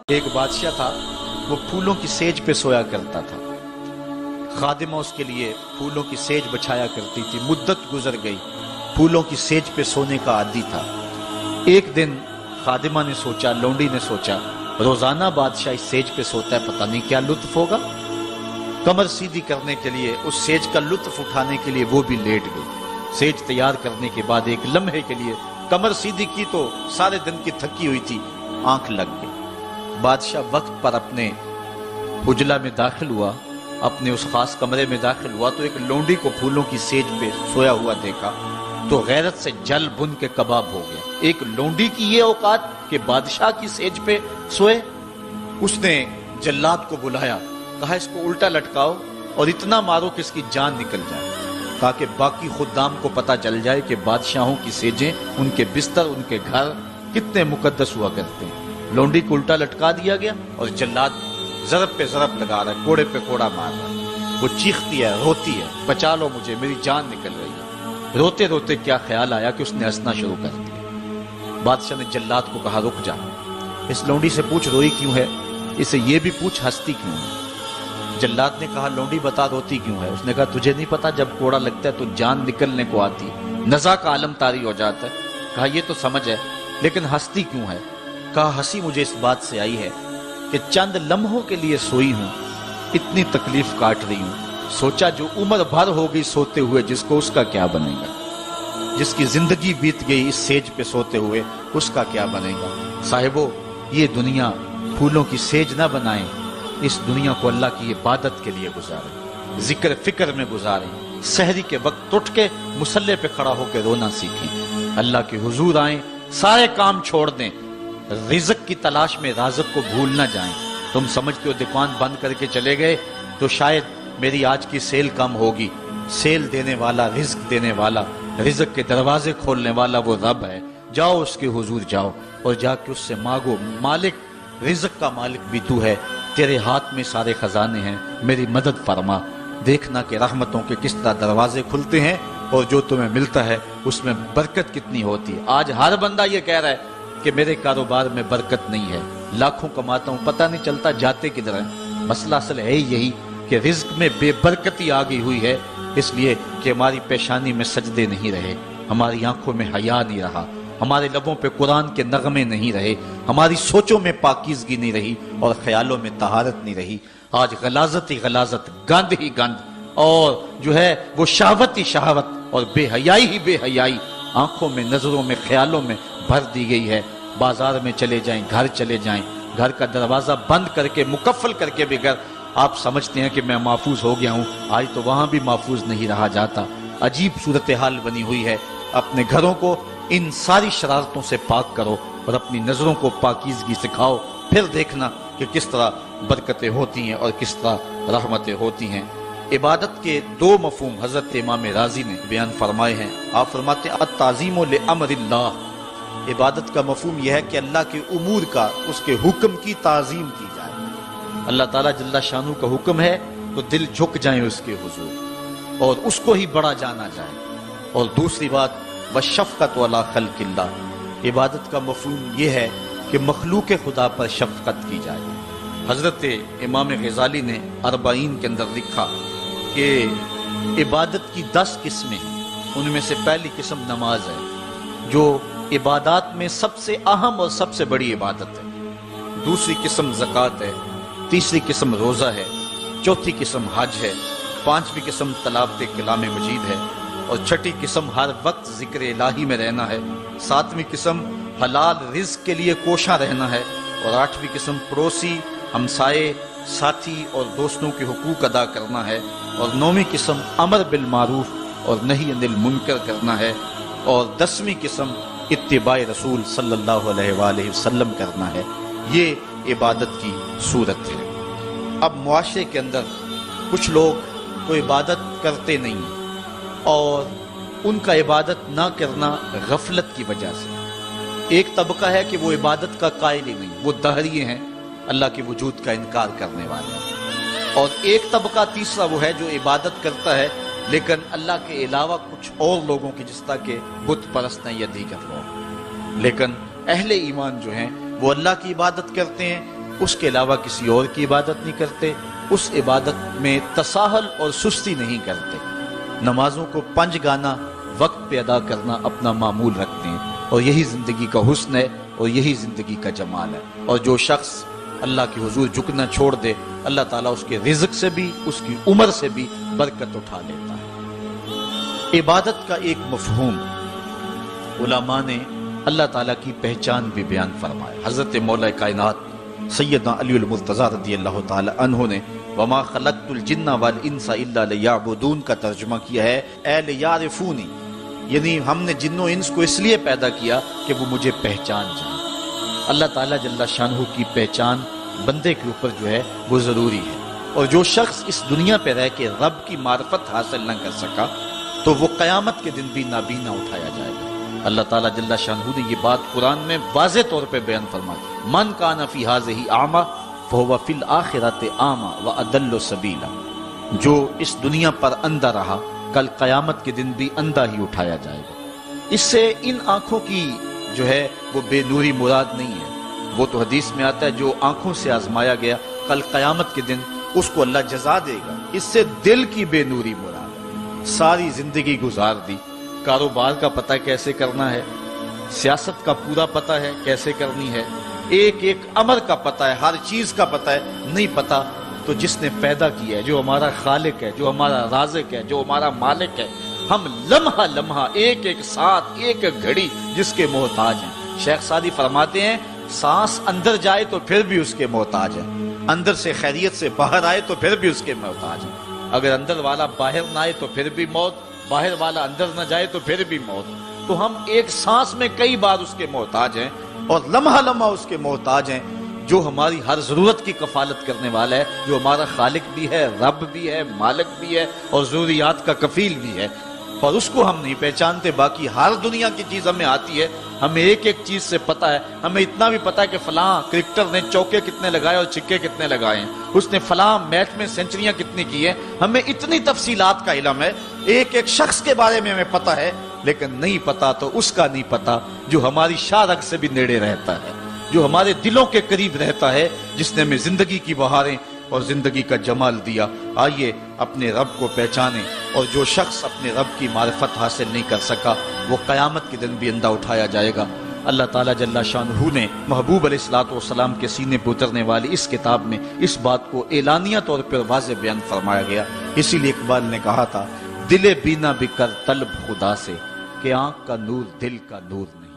ایک بادشاہ تھا، وہ پھولوں کی سیج پہ سویا کرتا تھا۔ خادمہ اس کے لیے پھولوں کی سیج بچھایا کرتی تھی۔ مدت گزر گئی، پھولوں کی سیج پہ سونے کا عادی تھا۔ ایک دن خادمہ نے سوچا، لونڈی نے سوچا، روزانہ بادشاہ اس سیج پہ سوتا ہے، پتہ نہیں کیا لطف ہوگا۔ کمر سیدھی کرنے کے لیے، اس سیج کا لطف اٹھانے کے لیے وہ بھی لیٹ گئی۔ سیج تیار کرنے کے بعد ایک لمحے کے لیے کمر سیدھی کی تو سارے دن کی تھکی ہوئی تھی، آنکھ لگ گئی۔ بادشاہ وقت پر اپنے اجلا میں داخل ہوا، اپنے اس خاص کمرے میں داخل ہوا تو ایک لونڈی کو پھولوں کی سیج پہ سویا ہوا دیکھا تو غیرت سے جل بن کے کباب ہو گیا۔ ایک لونڈی کی یہ اوقات کہ بادشاہ کی سیج پہ سوئے۔ اس نے جلاد کو بلایا، کہا اس کو الٹا لٹکاؤ اور اتنا مارو کہ اس کی جان نکل جائے، تاکہ باقی خدام کو پتہ چل جائے کہ بادشاہوں کی سیجیں، ان کے بستر، ان کے گھر کتنے مقدس ہوا کرتے ہیں۔ لونڈی کو الٹا لٹکا دیا گیا اور جلاد ضرب پہ ضرب لگا رہا ہے، کوڑے پہ کوڑا مار رہا ہے۔ وہ چیختی ہے، روتی ہے، بچا لو مجھے، میری جان نکل رہی ہے۔ روتے روتے کیا خیال آیا کہ اس نے ہنسنا شروع کر دیا۔ بادشاہ نے جلاد کو کہا رک جا، اس لونڈی سے پوچھ روئی کیوں ہے، اسے یہ بھی پوچھ ہنستی کیوں ہے۔ جلاد نے کہا لونڈی بتا روتی کیوں ہے۔ اس نے کہا تجھے نہیں پتا جب کوڑا لگتا ہے تو جان نکلنے کو آتی ہے، نزا کا عالم طاری ہو جاتا ہے۔ کہا یہ تو سمجھ ہے، لیکن ہنستی کیوں ہے۔ کہا ہنسی مجھے اس بات سے آئی ہے کہ چند لمحوں کے لیے سوئی ہوں، اتنی تکلیف کاٹ رہی ہوں، سوچا جو عمر بھر ہوگی سوتے ہوئے جس کو، اس کا کیا بنے گا۔ جس کی زندگی بیت گئی اس سیج پہ سوتے ہوئے، اس کا کیا بنے گا۔ صاحبو، یہ دنیا پھولوں کی سیج نہ بنائیں، اس دنیا کو اللہ کی عبادت کے لیے گزاریں، ذکر فکر میں گزاریں، سحری کے وقت اٹھ کے مصلی پہ کھڑا ہو کے رونا سیکھیں، اللہ کے حضور آئیں، سارے کام چھوڑ دیں، رزق کی تلاش میں رازق کو بھول نہ جائیں۔ تم سمجھتے ہو دکان بند کر کے چلے گئے تو شاید میری آج کی سیل کم ہوگی۔ سیل دینے والا، رزق دینے والا، رزق کے دروازے کھولنے والا وہ رب ہے۔ جاؤ اس کے حضور جاؤ اور جا کے اس سے مانگو، مالک، رزق کا مالک بھی تو ہے، تیرے ہاتھ میں سارے خزانے ہیں، میری مدد فرما۔ دیکھنا کہ رحمتوں کے کس طرح دروازے کھلتے ہیں اور جو تمہیں ملتا ہے اس میں برکت کتنی ہوتی ہے۔ آج ہر بندہ یہ کہہ رہا ہے کہ میرے کاروبار میں برکت نہیں ہے، لاکھوں کماتا ہوں، پتہ نہیں چلتا جاتے کدھر ہیں۔ مسئلہ اصل ہے یہی کہ رزق میں بے برکتی آ گئی ہوئی ہے، اس لیے کہ ہماری پیشانی میں سجدے نہیں رہے، ہماری آنکھوں میں حیا نہیں رہا، ہمارے لبوں پہ قرآن کے نغمے نہیں رہے، ہماری سوچوں میں پاکیزگی نہیں رہی اور خیالوں میں طہارت نہیں رہی۔ آج غلاظت ہی غلاظت، گند ہی گند، اور جو ہے وہ شہوت ہی شہوت اور بے حیائی ہی بے حیائی آنکھوں میں، نظروں میں، خیالوں میں بھر دی گئی ہے۔ بازار میں چلے جائیں، گھر چلے جائیں، گھر کا دروازہ بند کر کے، مقفل کر کے بھی اگر آپ سمجھتے ہیں کہ میں محفوظ ہو گیا ہوں، آج تو وہاں بھی محفوظ نہیں رہا جاتا۔ عجیب صورتحال بنی ہوئی ہے۔ اپنے گھروں کو ان ساری شرارتوں سے پاک کرو اور اپنی نظروں کو پاکیزگی سکھاؤ، پھر دیکھنا کہ کس طرح برکتیں ہوتی ہیں اور کس طرح رحمتیں ہوتی ہیں۔ عبادت کے دو مفہوم حضرت امام رازی نے بیان فرمائے ہیں۔ آپ فرماتے ہیں التعظیم لامر اللہ، عبادت کا مفہوم یہ ہے کہ اللہ کے امور کا، اس کے حکم کی تعظیم کی جائے۔ اللہ تعالیٰ جل شانہ کا حکم ہے تو دل جھک جائیں اس کے حضور اور اس کو ہی بڑا جانا جائے۔ اور دوسری بات والشفقۃ علی خلق اللہ، عبادت کا مفہوم یہ ہے کہ مخلوق خدا پر شفقت کی جائے۔ حضرت امام غزالی نے اربعین کے اندر لکھا کہ عبادت کی 10 قسمیں ہیں، ان میں سے پہلی قسم نماز ہے، جو عبادات میں سب سے اہم اور سب سے بڑی عبادت ہے۔ دوسری قسم زکوٰۃ ہے، تیسری قسم روزہ ہے، چوتھی قسم حج ہے، پانچویں قسم تلاوت کلام مجید ہے، اور چھٹی قسم ہر وقت ذکر الہی میں رہنا ہے، ساتویں قسم حلال رزق کے لیے کوشاں رہنا ہے، اور آٹھویں قسم پڑوسی، ہمسائے، ساتھی اور دوستوں کے حقوق ادا کرنا ہے، اور نویں قسم امر بالمعروف اور نہی عن المنکر کرنا ہے، اور 10ویں قسم اتباع رسول صلی اللہ علیہ وآلہ وسلم کرنا ہے۔ یہ عبادت کی صورت ہے۔ اب معاشرے کے اندر کچھ لوگ تو عبادت کرتے نہیں اور ان کا عبادت نہ کرنا غفلت کی وجہ سے۔ ایک طبقہ ہے کہ وہ عبادت کا قائل ہی نہیں، وہ دہریے ہیں، اللہ کے وجود کا انکار کرنے والے ہیں۔ اور ایک طبقہ تیسرا وہ ہے جو عبادت کرتا ہے لیکن اللہ کے علاوہ کچھ اور لوگوں کی، جس طرح کہ بت پرست ہیں یا دیگر لوگ. لیکن اہل ایمان جو ہیں وہ اللہ کی عبادت کرتے ہیں، اس کے علاوہ کسی اور کی عبادت نہیں کرتے، اس عبادت میں تساہل اور سستی نہیں کرتے، نمازوں کو 5 گانا وقت پہ ادا کرنا اپنا معمول رکھتے ہیں. اور یہی زندگی کا حسن ہے اور یہی زندگی کا جمال ہے. اور جو شخص اللہ کے حضور جھکنا چھوڑ دے، اللہ تعالیٰ اس کے رزق سے بھی، اس کی عمر سے بھی برکت اٹھا لیتا ہے. عبادت کا ایک مفہوم علماء نے اللہ تعالیٰ کی پہچان بھی بیان فرمایا. حضرت مولا کائنات سیدنا علی المرتضیٰ رضی اللہ تعالی عنہ نے وما خلقت الجن والانس الا لیعبدون کا ترجمہ کیا ہے اے لیعرفونی، یعنی ہم نے جن و انس کو اس لیے پیدا کیا کہ وہ مجھے پہچان جائیں. اللہ تعالیٰ جل شانہ کی پہچان بندے کے اوپر جو ہے وہ ضروری ہے. اور جو شخص اس دنیا پہ رہ کے رب کی معرفت حاصل نہ کر سکا تو وہ قیامت کے دن بھی نابینا اٹھایا جائے گا. اللہ تعالیٰ جل شانہ نے یہ بات قرآن میں واضح طور پہ بیان فرمائی، من کان فی ھذہ اعمی فہو فی الآخرۃ اعمی واضل سبیلا. جو اس دنیا پر اندھا رہا کل قیامت کے دن بھی اندھا ہی اٹھایا جائے گا. اس سے ان آنکھوں کی جو ہے وہ بے نوری مراد نہیں ہے. وہ تو حدیث میں آتا ہے جو آنکھوں سے آزمایا گیا کل قیامت کے دن اس کو اللہ جزا دے گا. اس سے دل کی بے نوری مراد ہے. ساری زندگی گزار دی، کاروبار کا پتہ کیسے کرنا ہے، سیاست کا پورا پتہ ہے کیسے کرنی ہے، ایک ایک امر کا پتہ ہے، ہر چیز کا پتہ ہے، نہیں پتہ تو جس نے پیدا کیا ہے، جو ہمارا خالق ہے، جو ہمارا رازق ہے، جو ہمارا مالک ہے، ہم لمحہ لمحہ ایک ایک ساتھ ایک ایک گھڑی جس کے محتاج ہیں. شیخ سعدی فرماتے ہیں سانس اندر جائے تو پھر بھی اس کے محتاج ہیں، اندر سے خیریت سے باہر آئے تو پھر بھی اس کے محتاج ہیں. اگر اندر والا باہر نہ آئے تو پھر بھی موت، باہر والا اندر نہ جائے تو پھر بھی موت. تو ہم ایک سانس میں کئی بار اس کے محتاج ہیں اور لمحہ لمحہ اس کے محتاج ہیں. جو ہماری ہر ضرورت کی کفالت کرنے والا ہے، جو ہمارا خالق بھی ہے، رب بھی ہے، مالک بھی ہے اور ضروریات کا کفیل بھی ہے، اور اس کو ہم نہیں پہچانتے. باقی ہر دنیا کی چیز ہمیں آتی ہے، ہمیں ایک ایک چیز سے پتہ ہے. ہمیں اتنا بھی پتہ ہے کہ فلاں کرکٹر نے چوکے کتنے لگائے اور چھکے کتنے لگائے ہیں، اس نے فلاں میچ میں سینچریاں کتنی کی ہیں. ہمیں اتنی تفصیلات کا علم ہے، ایک ایک شخص کے بارے میں ہمیں پتہ ہے، لیکن نہیں پتہ تو اس کا نہیں پتہ جو ہماری شاہ رگ سے بھی نیڑے رہتا ہے، جو ہمارے دلوں کے قریب رہتا ہے، جس نے ہمیں زندگی کی بہاریں اور زندگی کا جمال دیا. آئیے اپنے رب کو پہچانیں. اور جو شخص اپنے رب کی معرفت حاصل نہیں کر سکا وہ قیامت کے دن بھی اندھا اٹھایا جائے گا. اللہ تعالیٰ جل شانہ نے محبوب علیہ الصلوۃ والسلام کے سینے پہ اترنے والی اس کتاب میں اس بات کو اعلانیہ طور پر واضح بیان فرمایا گیا. اسی لیے اقبال نے کہا تھا دل بینا بکر طلب خدا سے کہ آنکھ کا نور دل کا نور نہیں.